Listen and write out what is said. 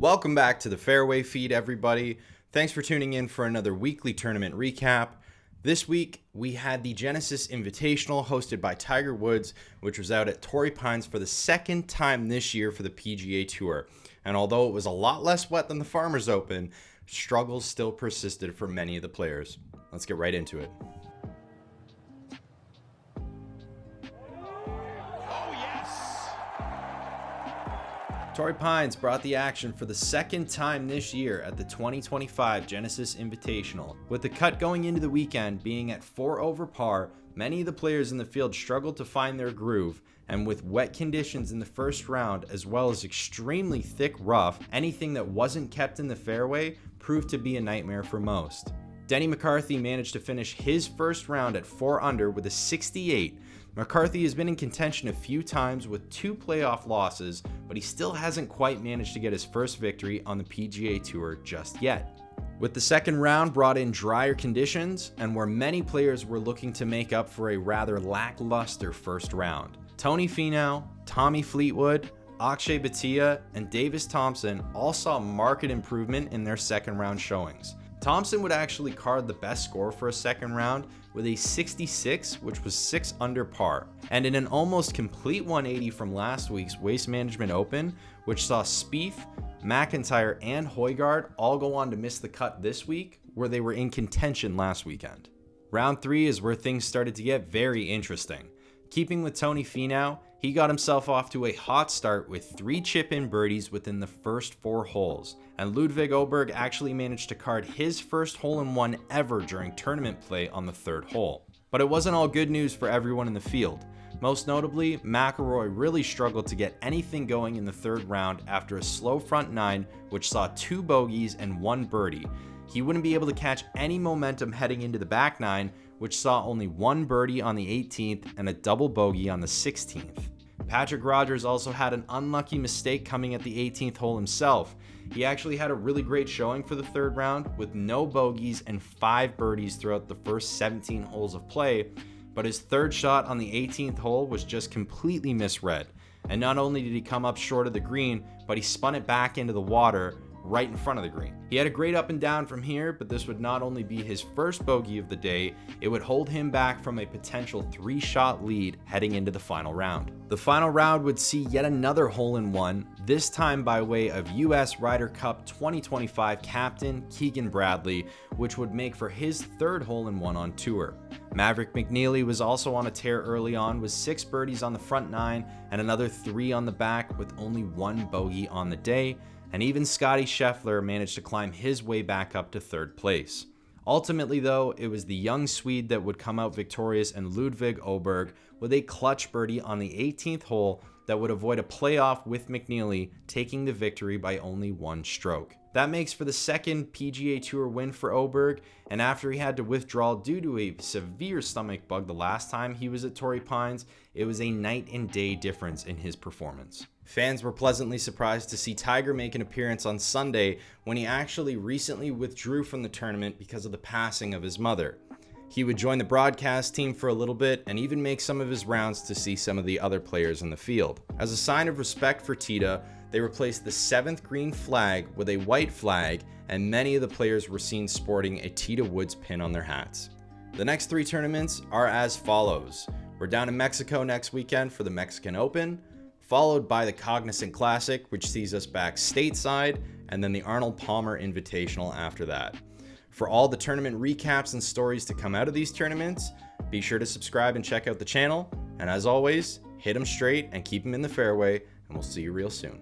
Welcome back to the Fairway feed, everybody. Thanks for tuning in for another weekly tournament recap. This week, we had the Genesis Invitational hosted by Tiger Woods, which was out at Torrey Pines for the second time this year for the PGA Tour. And although it was a lot less wet than the Farmers Open, struggles still persisted for many of the players. Let's get right into it. Torrey Pines brought the action for the second time this year at the 2025 Genesis Invitational. With the cut going into the weekend being at 4 over par, many of the players in the field struggled to find their groove, and with wet conditions in the first round as well as extremely thick rough, anything that wasn't kept in the fairway proved to be a nightmare for most. Denny McCarthy managed to finish his first round at 4 under with a 68. McCarthy has been in contention a few times with 2 playoff losses, but he still hasn't quite managed to get his first victory on the PGA Tour just yet. With the second round brought in drier conditions, and where many players were looking to make up for a rather lackluster first round. Tony Finau, Tommy Fleetwood, Akshay Bhatia, and Davis Thompson all saw marked improvement in their second round showings. Thompson would actually card the best score for a second round with a 66, which was 6 under par. And in an almost complete 180 from last week's Waste Management Open, which saw Spieth, McIntyre, and Højgaard all go on to miss the cut this week, where they were in contention last weekend. Round 3 is where things started to get very interesting. Keeping with Tony Finau, he got himself off to a hot start with 3 chip-in birdies within the first 4 holes, and Ludvig Åberg actually managed to card his first hole-in-one ever during tournament play on the 3rd hole. But it wasn't all good news for everyone in the field. Most notably, McIlroy really struggled to get anything going in the 3rd round after a slow front 9, which saw 2 bogeys and 1 birdie. He wouldn't be able to catch any momentum heading into the back 9, which saw only 1 birdie on the 18th and a double bogey on the 16th. Patrick Rogers also had an unlucky mistake coming at the 18th hole himself. He actually had a really great showing for the 3rd round with no bogeys and 5 birdies throughout the first 17 holes of play, but his 3rd shot on the 18th hole was just completely misread. And not only did he come up short of the green, but he spun it back into the water right in front of the green. He had a great up and down from here, but this would not only be his first bogey of the day, it would hold him back from a potential 3-shot lead heading into the final round. The final round would see yet another hole-in-one, this time by way of US Ryder Cup 2025 captain Keegan Bradley, which would make for his 3rd hole-in-one on tour. Maverick McNealy was also on a tear early on with 6 birdies on the front 9 and another 3 on the back with only 1 bogey on the day, and even Scottie Scheffler managed to climb his way back up to 3rd place. Ultimately though, it was the young Swede that would come out victorious in Ludvig Åberg with a clutch birdie on the 18th hole that would avoid a playoff with McNealy taking the victory by only 1 stroke. That makes for the 2nd PGA Tour win for Åberg, and after he had to withdraw due to a severe stomach bug the last time he was at Torrey Pines, it was a night and day difference in his performance. Fans were pleasantly surprised to see Tiger make an appearance on Sunday when he actually recently withdrew from the tournament because of the passing of his mother. He would join the broadcast team for a little bit and even make some of his rounds to see some of the other players in the field. As a sign of respect for Tita, they replaced the 7th green flag with a white flag, and many of the players were seen sporting a Tita Woods pin on their hats. The next 3 tournaments are as follows. We're down in Mexico next weekend for the Mexican Open, followed by the Cognizant Classic, which sees us back stateside, and then the Arnold Palmer Invitational after that. For all the tournament recaps and stories to come out of these tournaments, be sure to subscribe and check out the channel, and as always, hit them straight and keep them in the fairway, and we'll see you real soon.